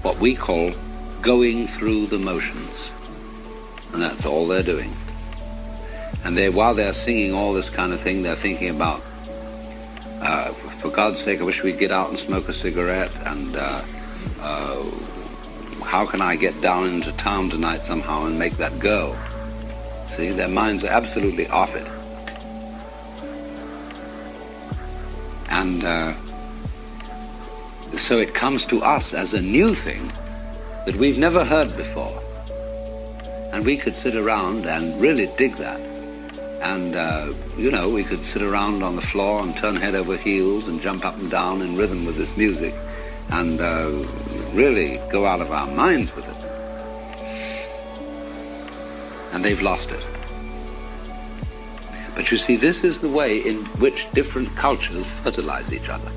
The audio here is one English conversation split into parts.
what we call going through the motions. And that's all they're doing. And while they're singing all this kind of thing, they're thinking about, for God's sake, I wish we'd get out and smoke a cigarette, and how can I get down into town tonight somehow and make that go? See, their minds are absolutely off it. And so it comes to us as a new thing that we've never heard before. And we could sit around and really dig that. And, we could sit around on the floor and turn head over heels and jump up and down in rhythm with this music and really go out of our minds with it. And they've lost it. But you see, this is the way in which different cultures fertilize each other.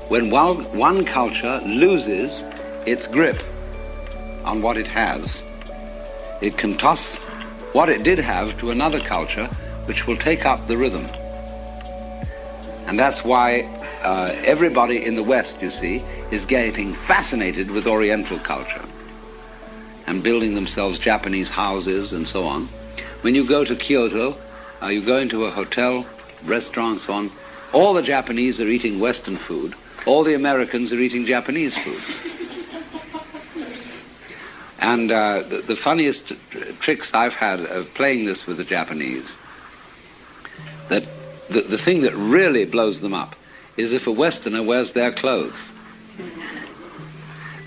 When one culture loses its grip on what it has, it can toss what it did have to another culture which will take up the rhythm. And that's why everybody in the West, you see, is getting fascinated with Oriental culture and building themselves Japanese houses and so on. When you go to Kyoto, you go into a hotel, restaurant, and so on, all the Japanese are eating Western food, all the Americans are eating Japanese food. And the funniest tricks I've had of playing this with the Japanese, that the thing that really blows them up is if a Westerner wears their clothes.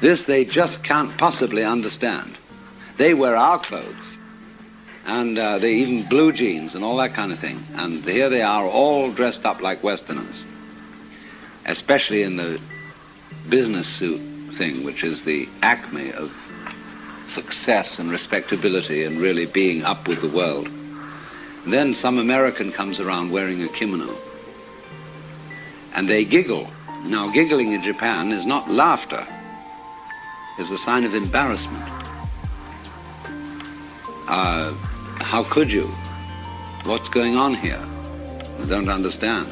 This they just can't possibly understand. They wear our clothes, and they even blue jeans and all that kind of thing. And here they are all dressed up like Westerners, especially in the business suit thing, which is the acme of success and respectability and really being up with the world. And then some American comes around wearing a kimono, and they giggle. Now, giggling in Japan is not laughter. It's a sign of embarrassment. How could you? What's going on here? I don't understand.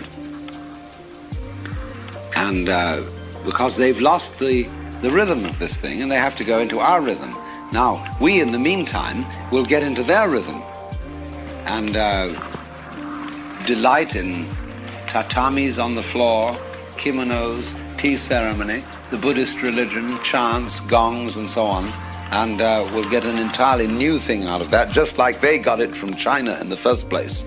And because they've lost the rhythm of this thing, and they have to go into our rhythm. Now, we, in the meantime, will get into their rhythm and delight in tatamis on the floor, kimonos, tea ceremony, the Buddhist religion, chants, gongs, and so on, and we'll get an entirely new thing out of that, just like they got it from China in the first place.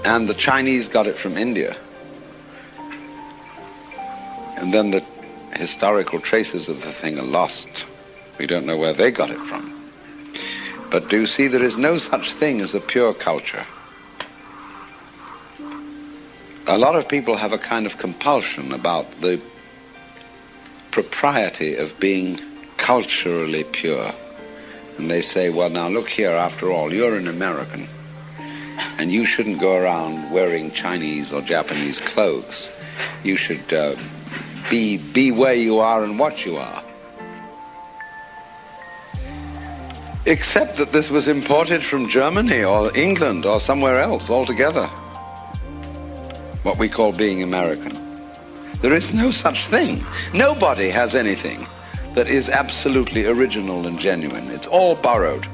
And the Chinese got it from India. And then the historical traces of the thing are lost. We don't know where they got it from. But do you see, there is no such thing as a pure culture. A lot of people have a kind of compulsion about the propriety of being culturally pure. And they say, well, now look here, after all, you're an American, and you shouldn't go around wearing Chinese or Japanese clothes. You should be where you are and what you are. Except that this was imported from Germany or England or somewhere else altogether. What we call being American. There is no such thing. Nobody has anything that is absolutely original and genuine. It's all borrowed.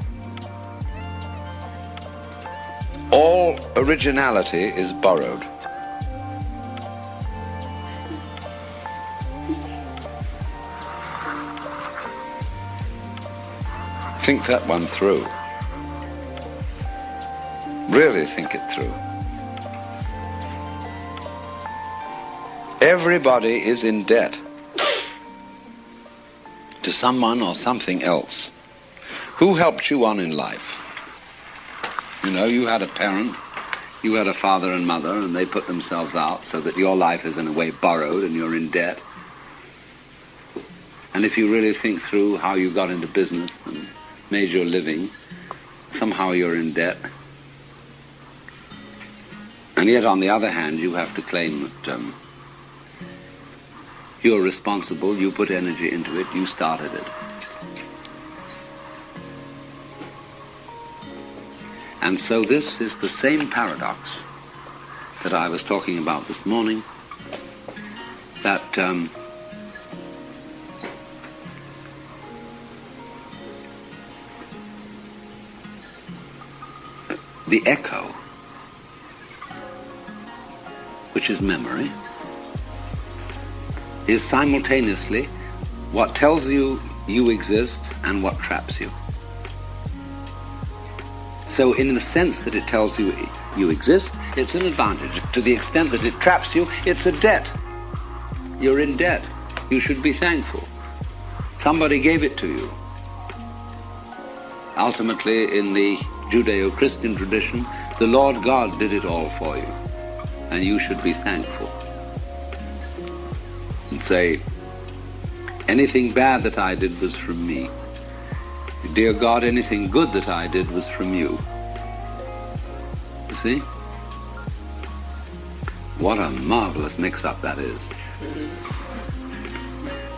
All originality is borrowed. Think that one through. Really think it through. Everybody is in debt to someone or something else. Who helped you on in life? You know, you had a parent, you had a father and mother, and they put themselves out so that your life is in a way borrowed and you're in debt. And if you really think through how you got into business and made your living, somehow you're in debt. And yet, on the other hand, you have to claim that you're responsible, you put energy into it, you started it. And so this is the same paradox that I was talking about this morning, that the echo, which is memory, is simultaneously what tells you you exist and what traps you. So in the sense that it tells you you exist, it's an advantage. To the extent that it traps you, it's a debt. You're in debt. You should be thankful. Somebody gave it to you. Ultimately, in the Judeo-Christian tradition, the Lord God did it all for you, and you should be thankful. And say, anything bad that I did was from me. Dear God, anything good that I did was from you. You see? What a marvelous mix-up that is.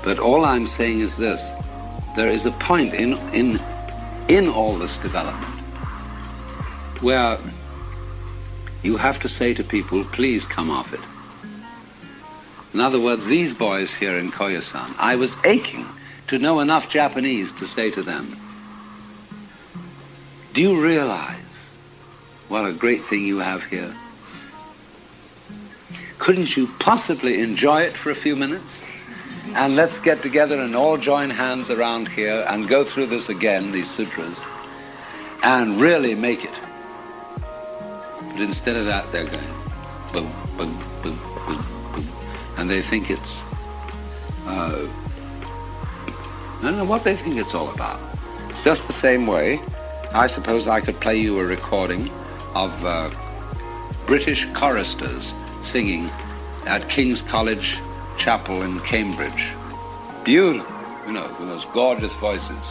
But all I'm saying is this. There is a point in all this development where you have to say to people, please come off it. In other words, these boys here in Koyasan, I was aching to know enough Japanese to say to them, do you realize what a great thing you have here? Couldn't you possibly enjoy it for a few minutes? And let's get together and all join hands around here and go through this again, these sutras, and really make it. But instead of that, they're going boom, boom, boom, boom, boom. And they think it's, I don't know what they think it's all about. It's just the same way, I suppose I could play you a recording of British choristers singing at King's College Chapel in Cambridge. Beautiful, you know, with those gorgeous voices.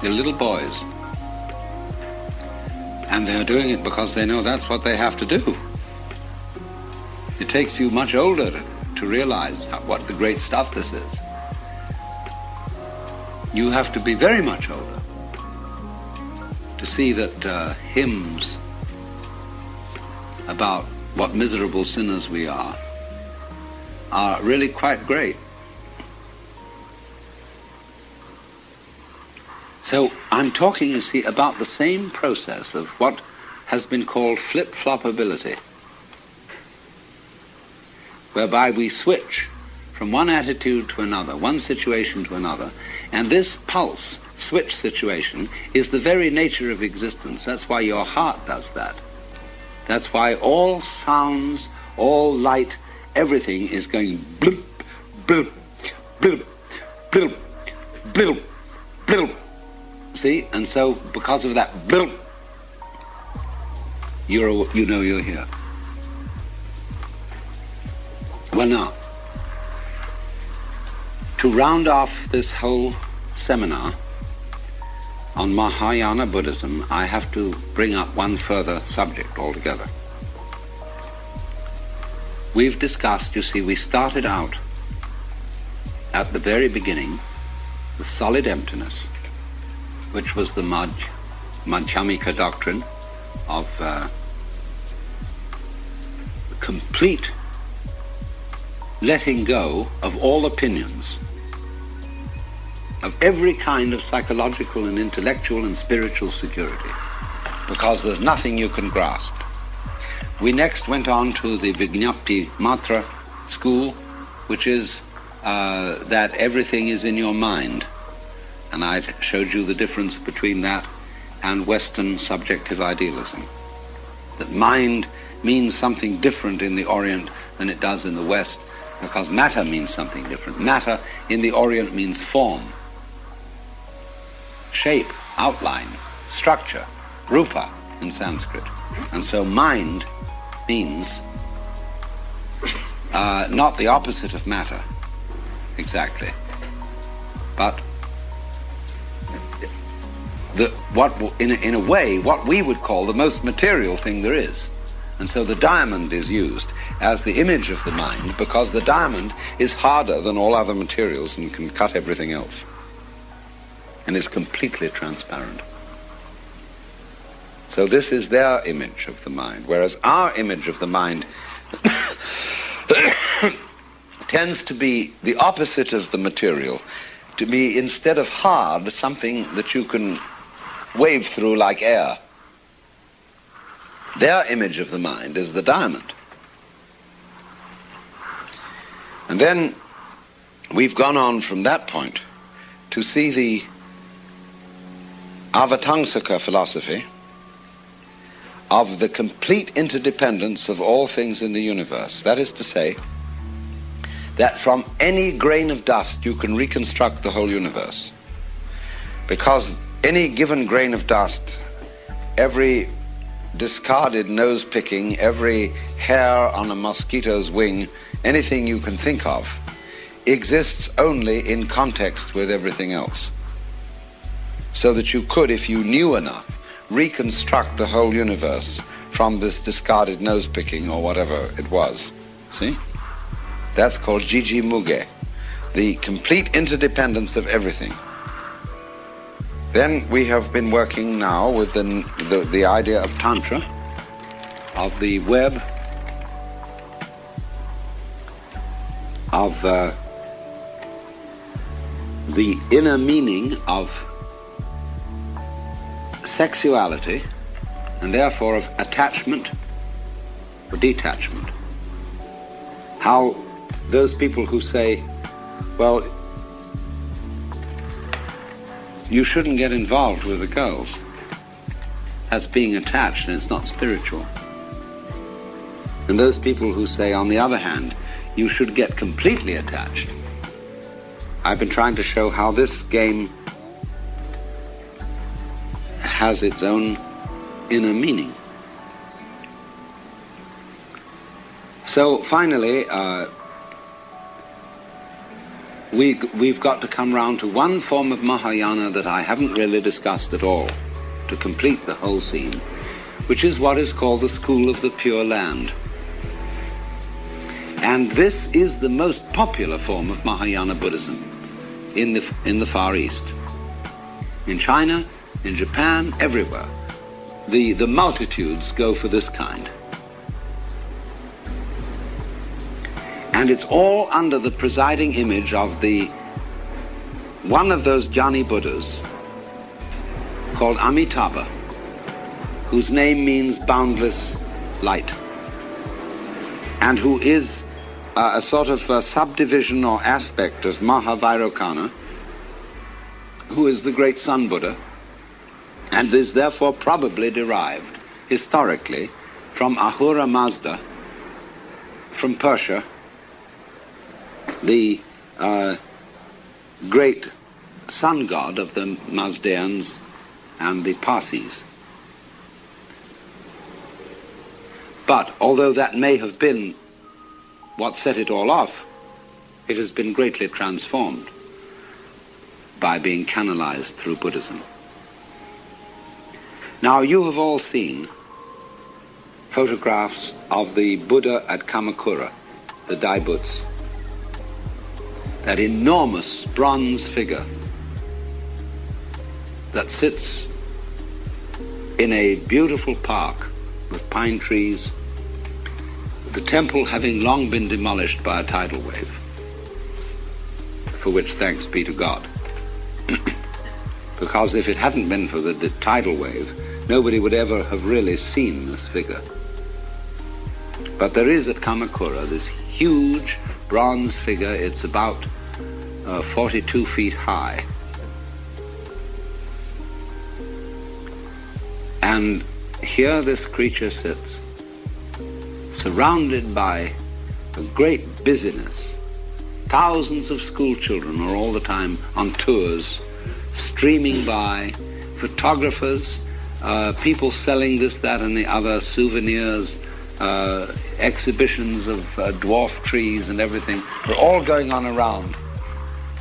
They're little boys. And they're doing it because they know that's what they have to do. It takes you much older to realize what the great stuff this is. You have to be very much older to see that hymns about what miserable sinners we are really quite great. So I'm talking, you see, about the same process of what has been called flip-flopability, whereby we switch from one attitude to another, one situation to another, and this pulse switch situation is the very nature of existence. That's why your heart does that. That's why all sounds, all light, everything is going bloop, bloop, bloop, bloop, bloop, bloop. See? And so, because of that bloop, you know you're here. Well now, to round off this whole seminar on Mahayana Buddhism, I have to bring up one further subject altogether. We've discussed, you see, we started out at the very beginning with solid emptiness, which was the Madhyamika doctrine of complete letting go of all opinions, of every kind of psychological and intellectual and spiritual security, because there's nothing you can grasp. We next went on to the Vijñapti Matra school, which is that everything is in your mind. And I showed you the difference between that and Western subjective idealism. That mind means something different in the Orient than it does in the West, because matter means something different. Matter in the Orient means form, shape, outline, structure, rupa in Sanskrit. And so mind means not the opposite of matter, exactly, but in a way, what we would call the most material thing there is. And so the diamond is used as the image of the mind, because the diamond is harder than all other materials and can cut everything else, and is completely transparent. So this is their image of the mind, whereas our image of the mind tends to be the opposite of the material, to be, instead of hard, something that you can wave through like air. Their image of the mind is the diamond. And then we've gone on from that point to see the Avatangsaka philosophy of the complete interdependence of all things in the universe. That is to say, that from any grain of dust you can reconstruct the whole universe. Because any given grain of dust, every discarded nose picking, every hair on a mosquito's wing, anything you can think of, exists only in context with everything else. So that you could, if you knew enough, reconstruct the whole universe from this discarded nose picking or whatever it was. See? That's called Jiji Muge, the complete interdependence of everything. Then we have been working now with the idea of Tantra, of the web, of the inner meaning of sexuality, and therefore of attachment or detachment. How those people who say, well, you shouldn't get involved with the girls, that's being attached and it's not spiritual. And those people who say, on the other hand, you should get completely attached. I've been trying to show how this game has its own inner meaning. So finally, we've got to come round to one form of Mahayana that I haven't really discussed at all, to complete the whole scene, which is what is called the School of the Pure Land. And this is the most popular form of Mahayana Buddhism in the Far East. In China, in Japan, everywhere. The multitudes go for this kind. And it's all under the presiding image of one of those Jnani Buddhas called Amitabha, whose name means boundless light, and who is a sort of subdivision or aspect of Mahavairocana, who is the great Sun Buddha, and is therefore probably derived historically from Ahura Mazda, from Persia, the great sun god of the Mazdaeans and the Parsis. But although that may have been what set it all off, it has been greatly transformed by being canalized through Buddhism. Now, you have all seen photographs of the Buddha at Kamakura, the Daibuts, that enormous bronze figure that sits in a beautiful park with pine trees, the temple having long been demolished by a tidal wave, for which thanks be to God. Because if it hadn't been for the tidal wave, nobody would ever have really seen this figure. But there is at Kamakura this huge bronze figure. It's about 42 feet high. And here this creature sits, surrounded by a great busyness. Thousands of school children are all the time on tours, streaming by, photographers, people selling this, that, and the other, souvenirs, exhibitions of dwarf trees and everything. They're all going on around.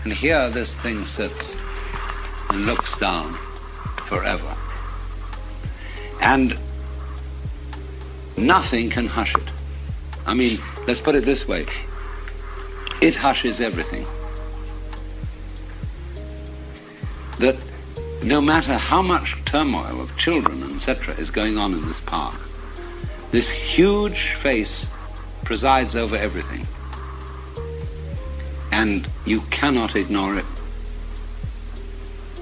And here this thing sits and looks down forever. And nothing can hush it. I mean, let's put it this way. It hushes everything. That no matter how much turmoil of children, etc., is going on in this park, this huge face presides over everything. And you cannot ignore it.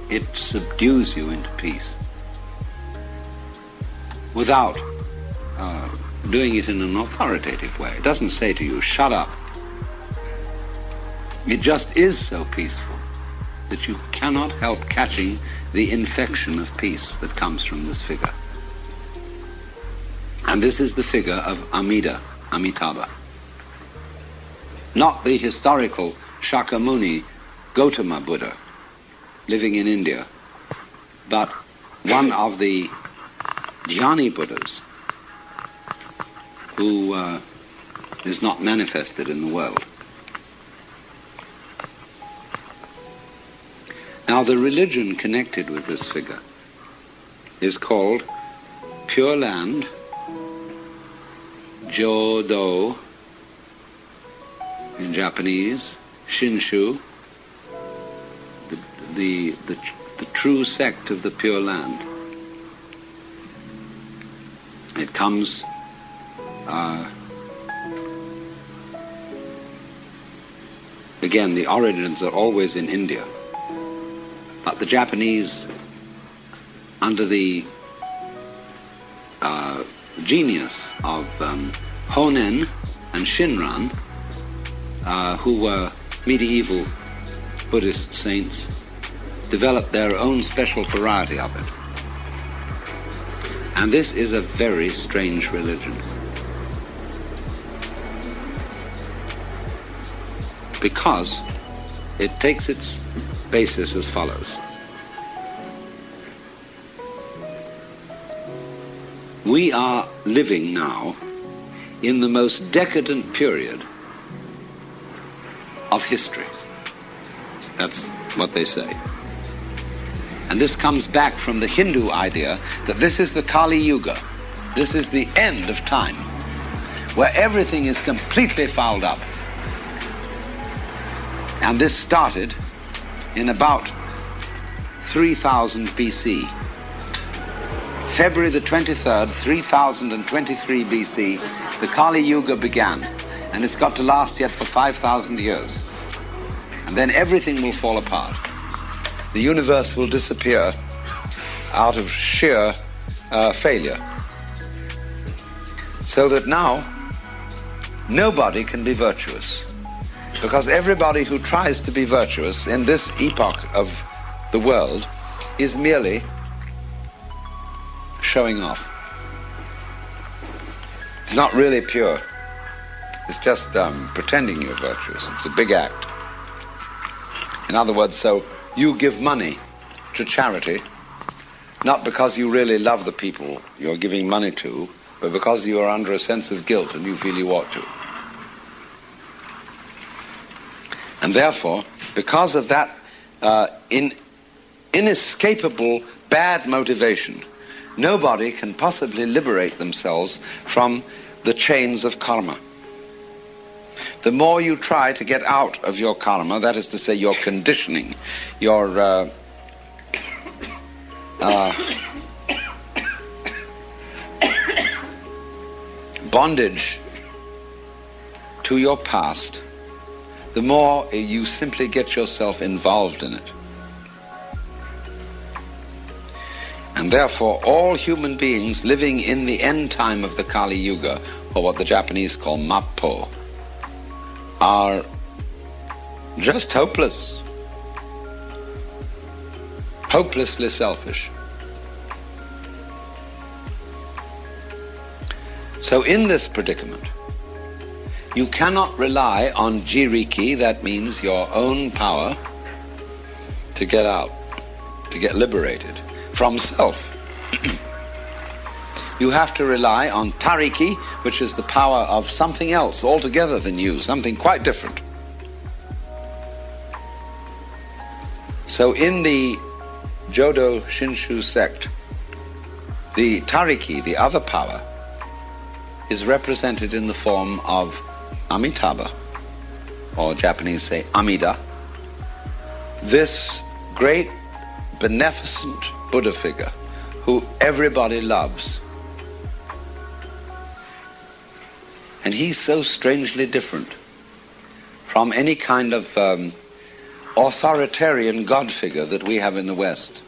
It subdues you into peace without doing it in an authoritative way. It doesn't say to you, shut up. It just is so peaceful that you cannot help catching the infection of peace that comes from this figure. And this is the figure of Amitabha. Not the historical Shakyamuni Gautama Buddha living in India, but one of the Jnani Buddhas who is not manifested in the world. Now, the religion connected with this figure is called Pure Land Jodo in Japanese, Shinshu, the true sect of the Pure Land. It comes again, the origins are always in India. But the Japanese, under the genius of Honen and Shinran, who were medieval Buddhist saints, developed their own special variety of it. And this is a very strange religion, because it takes its basis as follows. We are living now in the most decadent period of history. That's what they say. And this comes back from the Hindu idea that this is the Kali Yuga. This is the end of time, where everything is completely fouled up. And this started in about 3000 BC. February the 23rd, 3023 BC, the Kali Yuga began, and it's got to last yet for 5,000 years. And then everything will fall apart. The universe will disappear out of sheer failure. So that now, nobody can be virtuous. Because everybody who tries to be virtuous in this epoch of the world is merely showing off. It's not really pure. It's just pretending you're virtuous. It's a big act. In other words, so you give money to charity, not because you really love the people you're giving money to, but because you are under a sense of guilt and you feel you ought to. And therefore, because of that inescapable bad motivation, nobody can possibly liberate themselves from the chains of karma. The more you try to get out of your karma, that is to say your conditioning, your bondage to your past, the more you simply get yourself involved in it. And therefore, all human beings living in the end time of the Kali Yuga, or what the Japanese call Mappo, are just hopeless. Hopelessly selfish. So in this predicament, you cannot rely on jiriki, that means your own power, to get out, to get liberated from self. You have to rely on tariki, which is the power of something else altogether than you, something quite different. So in the Jodo Shinshu sect, the tariki, the other power, is represented in the form of Amitabha, or Japanese say Amida, this great beneficent Buddha figure who everybody loves. And he's so strangely different from any kind of authoritarian God figure that we have in the West.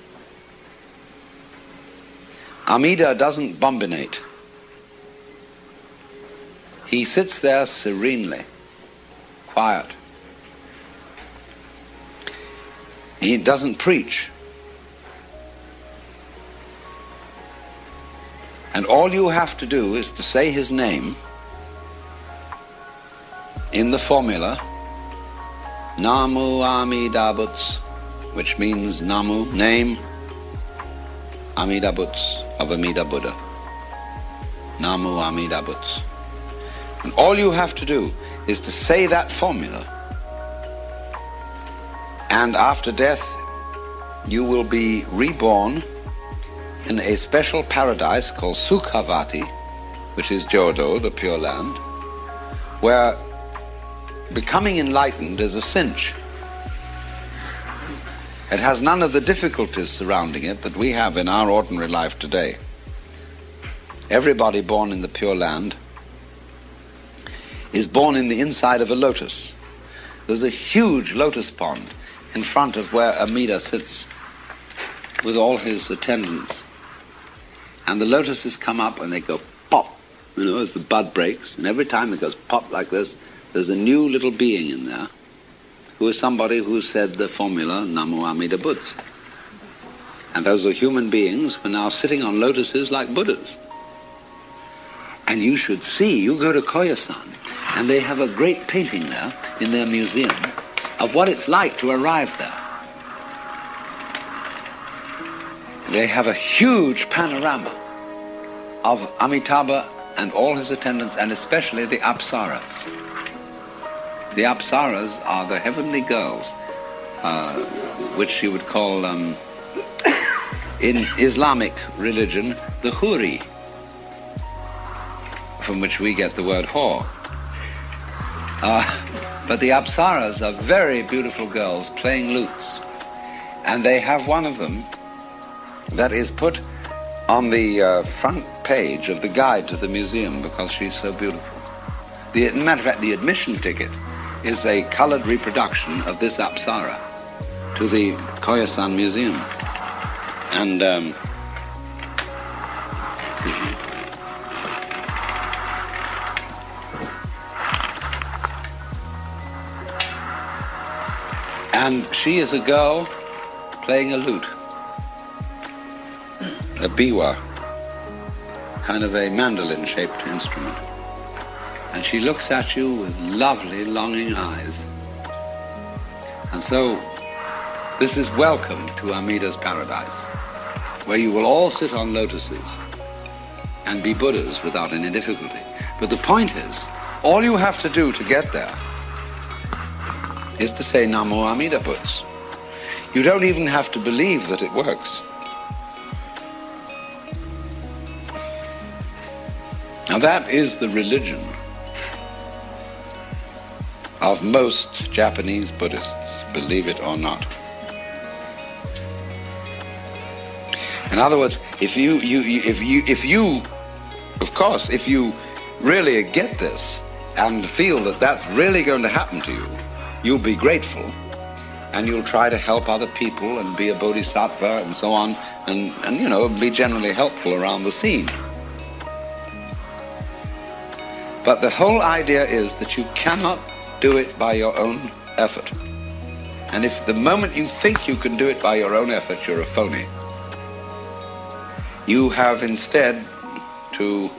Amida doesn't bombinate. He sits there serenely, quiet. He doesn't preach. And all you have to do is to say his name in the formula Namu Amida Butsu, which means Namu, name, Amida Butsu, of Amida Buddha. Namu Amida Butsu. And all you have to do is to say that formula. And after death, you will be reborn in a special paradise called Sukhavati, which is Jodo, the Pure Land, where becoming enlightened is a cinch. It has none of the difficulties surrounding it that we have in our ordinary life today. Everybody born in the Pure Land is born in the inside of a lotus. There's a huge lotus pond in front of where Amida sits with all his attendants. And the lotuses come up and they go pop, as the bud breaks. And every time it goes pop like this, there's a new little being in there who is somebody who said the formula Namu Amida Butsu. And those are human beings who are now sitting on lotuses like Buddhas. And you should see, you go to Koyasan, and they have a great painting there in their museum of what it's like to arrive there. They have a huge panorama of Amitabha and all his attendants, and especially the Apsaras. The Apsaras are the heavenly girls, which you would call, in Islamic religion, the Huri, from which we get the word whore. But the Apsaras are very beautiful girls playing lutes. And they have one of them that is put on the front page of the guide to the museum because she's so beautiful. Matter of fact, the admission ticket is a colored reproduction of this Apsara to the Koyasan Museum. And and she is a girl playing a lute, a biwa, kind of a mandolin-shaped instrument. And she looks at you with lovely, longing eyes. And so, this is welcome to Amida's paradise, where you will all sit on lotuses and be Buddhas without any difficulty. But the point is, all you have to do to get there is to say Namo Amida Butsu. You don't even have to believe that it works. Now that is the religion of most Japanese Buddhists, believe it or not. In other words, if you really get this and feel that that's really going to happen to you, you'll be grateful and you'll try to help other people and be a bodhisattva and so on and be generally helpful around the scene. But the whole idea is that you cannot do it by your own effort. And if the moment you think you can do it by your own effort, you're a phony. You have instead to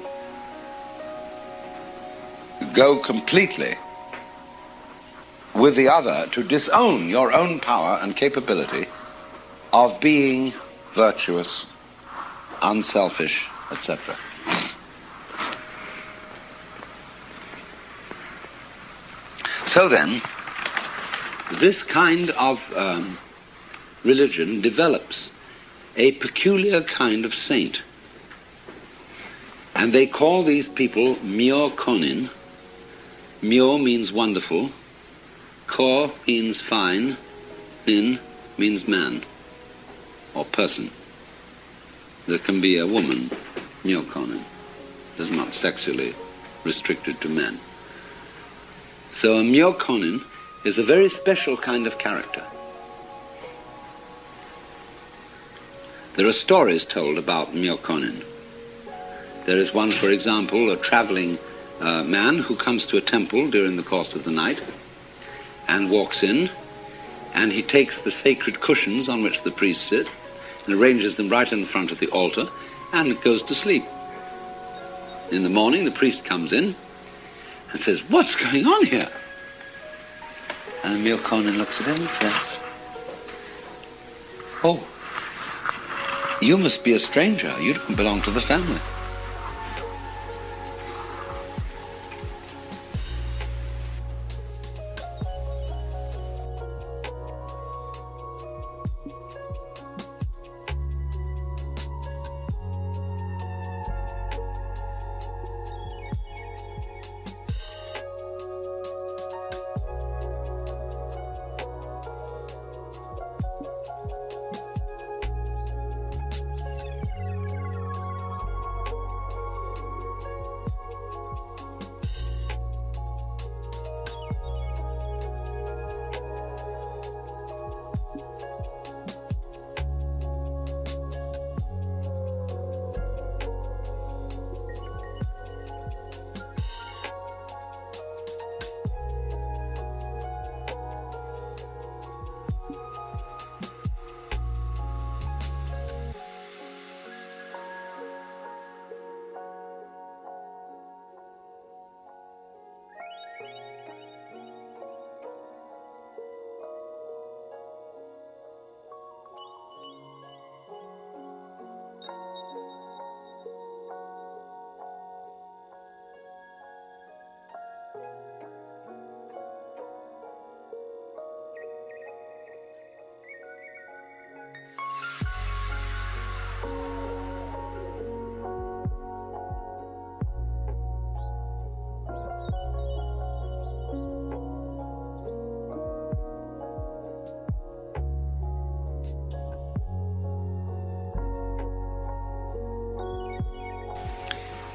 go completely with the other to disown your own power and capability of being virtuous, unselfish, etc. So then, this kind of religion develops a peculiar kind of saint. And they call these people Myo Konin. Myo means wonderful. Ko means fine. Nin means man or person. There can be a woman, Myo Konin. It is not sexually restricted to men. So a Myo Konin is a very special kind of character. There are stories told about Myo Konin. There is one, for example, a traveling man who comes to a temple during the course of the night and walks in, and he takes the sacred cushions on which the priests sit and arranges them right in the front of the altar and goes to sleep. In the morning, the priest comes in and says, "What's going on here?" And Myokonin looks at him and says, "Oh, you must be a stranger. You don't belong to the family."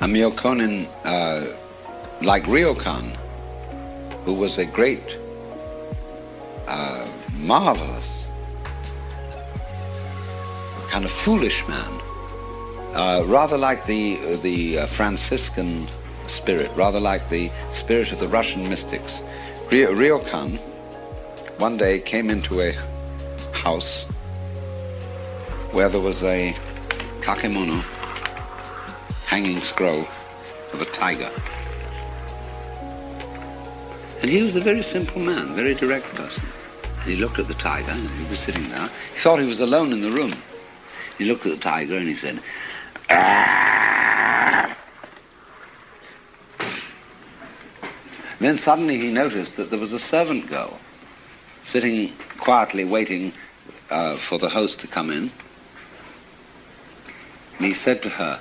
And Myokonin, like Ryokan, who was a great, marvelous, kind of foolish man, rather like the Franciscan spirit, rather like the spirit of the Russian mystics. Ryokan one day came into a house where there was a kakemono, hanging scroll of a tiger. And he was a very simple man, very direct person. And he looked at the tiger, and he was sitting there. He thought he was alone in the room. He looked at the tiger and he said, "Arr!" Then suddenly he noticed that there was a servant girl sitting quietly waiting for the host to come in. And he said to her,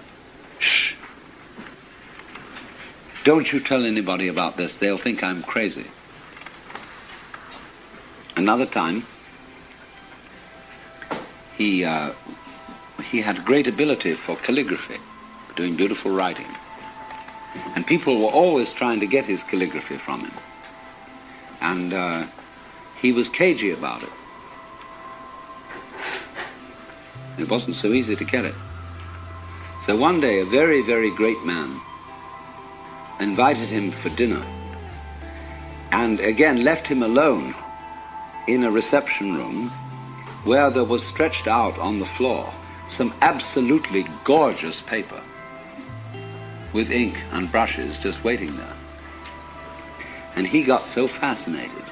"Shh, don't you tell anybody about this. They'll think I'm crazy." Another time, he had great ability for calligraphy, doing beautiful writing. And people were always trying to get his calligraphy from him. And he was cagey about it. It wasn't so easy to get it. So one day, a very, very great man invited him for dinner and again left him alone in a reception room where there was stretched out on the floor some absolutely gorgeous paper with ink and brushes just waiting there. And he got so fascinated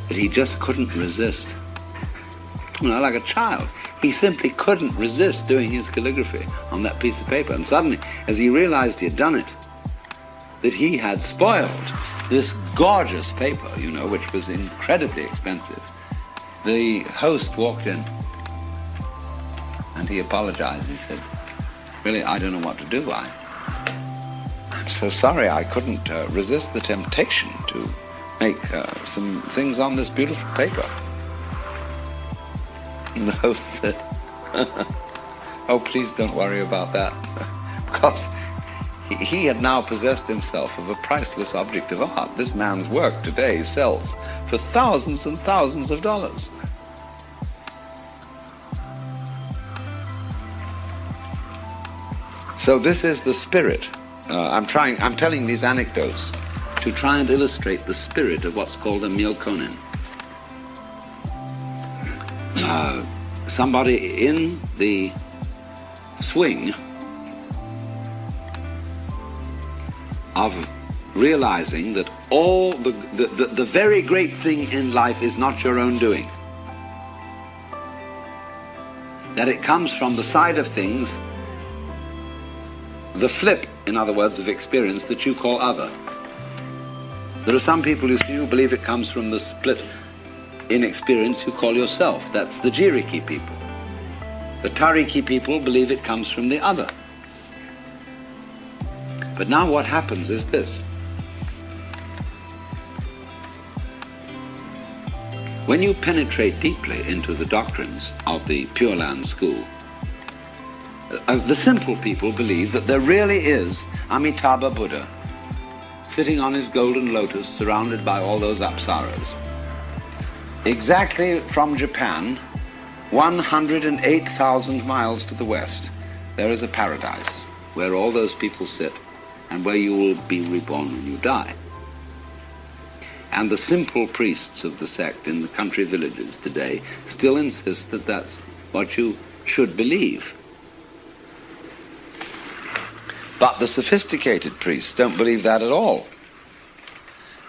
that he just couldn't resist. You know, like a child. He simply couldn't resist doing his calligraphy on that piece of paper. And suddenly, as he realized he had done it, that he had spoiled this gorgeous paper, you know, which was incredibly expensive, the host walked in and he apologized. He said, "Really, I don't know what to do. I'm so sorry I couldn't resist the temptation to make some things on this beautiful paper." And the host said, "Oh, please don't worry about that," because he had now possessed himself of a priceless object of art. This man's work today sells for thousands and thousands of dollars. So this is the spirit I'm telling these anecdotes to try and illustrate the spirit of what's called a myokonin. Somebody in the swing of realizing that all the very great thing in life is not your own doing. That it comes from the side of things, the flip, in other words, of experience that you call other. There are some people who believe it comes from the split in experience you call yourself. That's the Jiriki people. The Tariki people believe it comes from the other. But now what happens is this. When you penetrate deeply into the doctrines of the Pure Land school, the simple people believe that there really is Amitabha Buddha sitting on his golden lotus surrounded by all those apsaras. Exactly from Japan, 108,000 miles to the west, there is a paradise where all those people sit and where you will be reborn when you die. And the simple priests of the sect in the country villages today still insist that that's what you should believe. But the sophisticated priests don't believe that at all.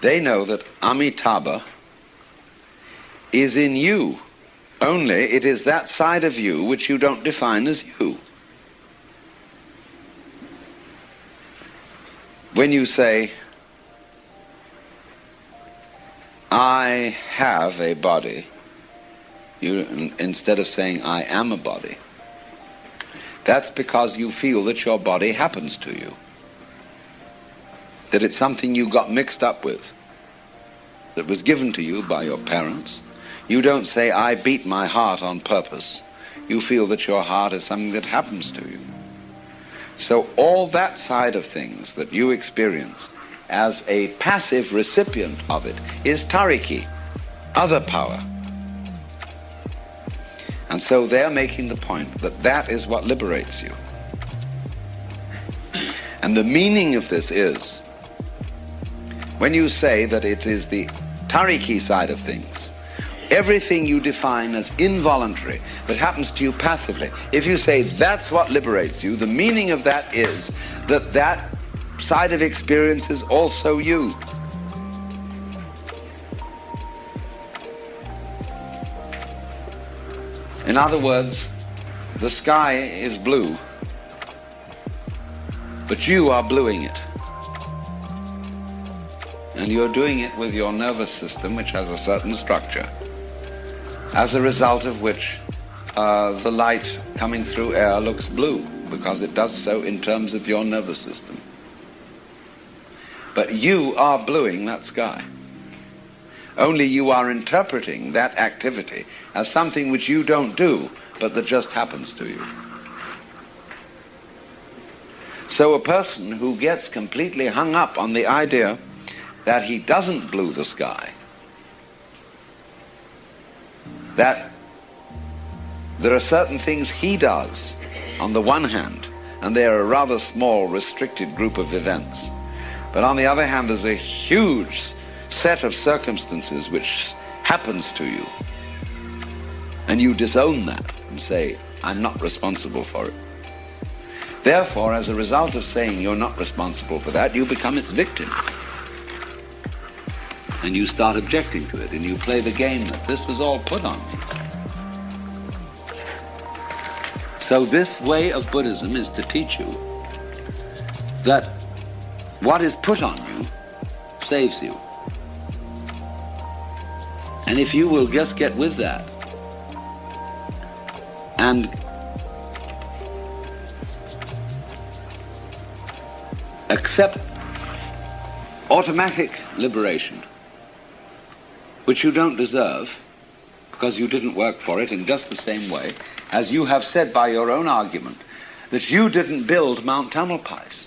They know that Amitabha is in you, only it is that side of you which you don't define as you. When you say, I have a body, instead of saying I am a body, that's because you feel that your body happens to you. That it's something you got mixed up with, that was given to you by your parents. You don't say, I beat my heart on purpose. You feel that your heart is something that happens to you. So all that side of things that you experience as a passive recipient of it is tariki, other power. And so they're making the point that that is what liberates you. And the meaning of this is, when you say that it is the tariki side of things, everything you define as involuntary, that happens to you passively, if you say that's what liberates you, the meaning of that is that that side of experience is also you. In other words, the sky is blue, but you are bluing it. And you're doing it with your nervous system, which has a certain structure, as a result of which the light coming through air looks blue, because it does so in terms of your nervous system. But you are bluing that sky. Only you are interpreting that activity as something which you don't do, but that just happens to you. So a person who gets completely hung up on the idea that he doesn't blue the sky, that there are certain things he does on the one hand, and they are a rather small, restricted group of events, but on the other hand there's a huge set of circumstances which happens to you, and you disown that and say, I'm not responsible for it. Therefore, as a result of saying you're not responsible for that, you become its victim. And you start objecting to it, and you play the game that this was all put on me. So this way of Buddhism is to teach you that what is put on you saves you. And if you will just get with that and accept automatic liberation, which you don't deserve because you didn't work for it, in just the same way as you have said by your own argument that you didn't build Mount Tamalpais.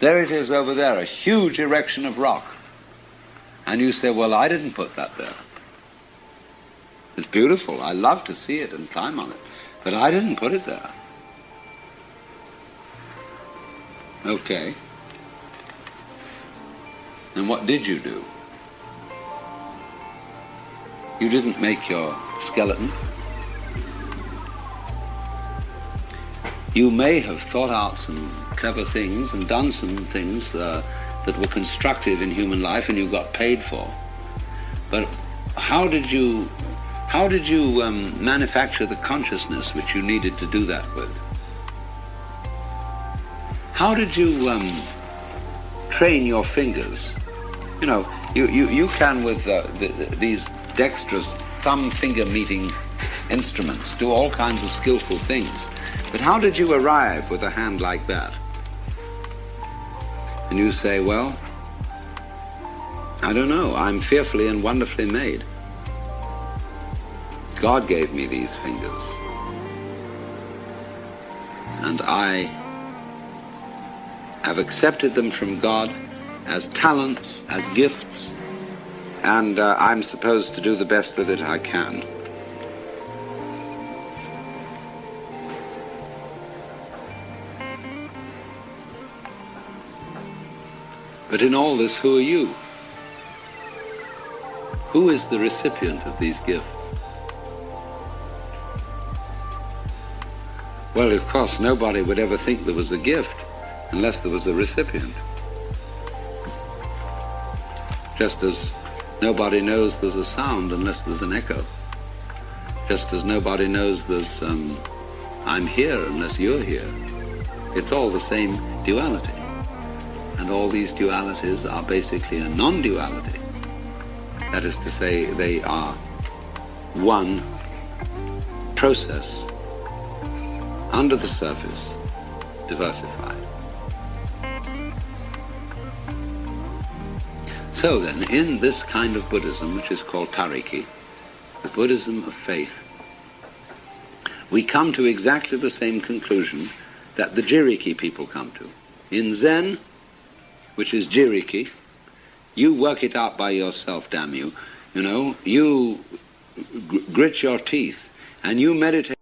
There it is over there, a huge erection of rock. And you say, well, I didn't put that there. It's beautiful. I love to see it and climb on it. But I didn't put it there. Okay. And what did you do? You didn't make your skeleton. You may have thought out some clever things and done some things that were constructive in human life, and you got paid for. But how did you manufacture the consciousness which you needed to do that with? How did you train your fingers? You know, you can with these dexterous thumb-finger meeting instruments do all kinds of skillful things. But how did you arrive with a hand like that? And you say, well, I don't know, I'm fearfully and wonderfully made. God gave me these fingers. And I have accepted them from God as talents, as gifts, and I'm supposed to do the best with it I can. But in all this, who are you? Who is the recipient of these gifts? Well, of course, nobody would ever think there was a gift unless there was a recipient. Just as nobody knows there's a sound unless there's an echo. Just as nobody knows there's I'm here unless you're here. It's all the same duality. And all these dualities are basically a non-duality. That is to say, they are one process under the surface, diversified. So then, in this kind of Buddhism, which is called Tariki, the Buddhism of faith, we come to exactly the same conclusion that the Jiriki people come to. In Zen, which is Jiriki, you work it out by yourself, damn you. You know, you grit your teeth and you meditate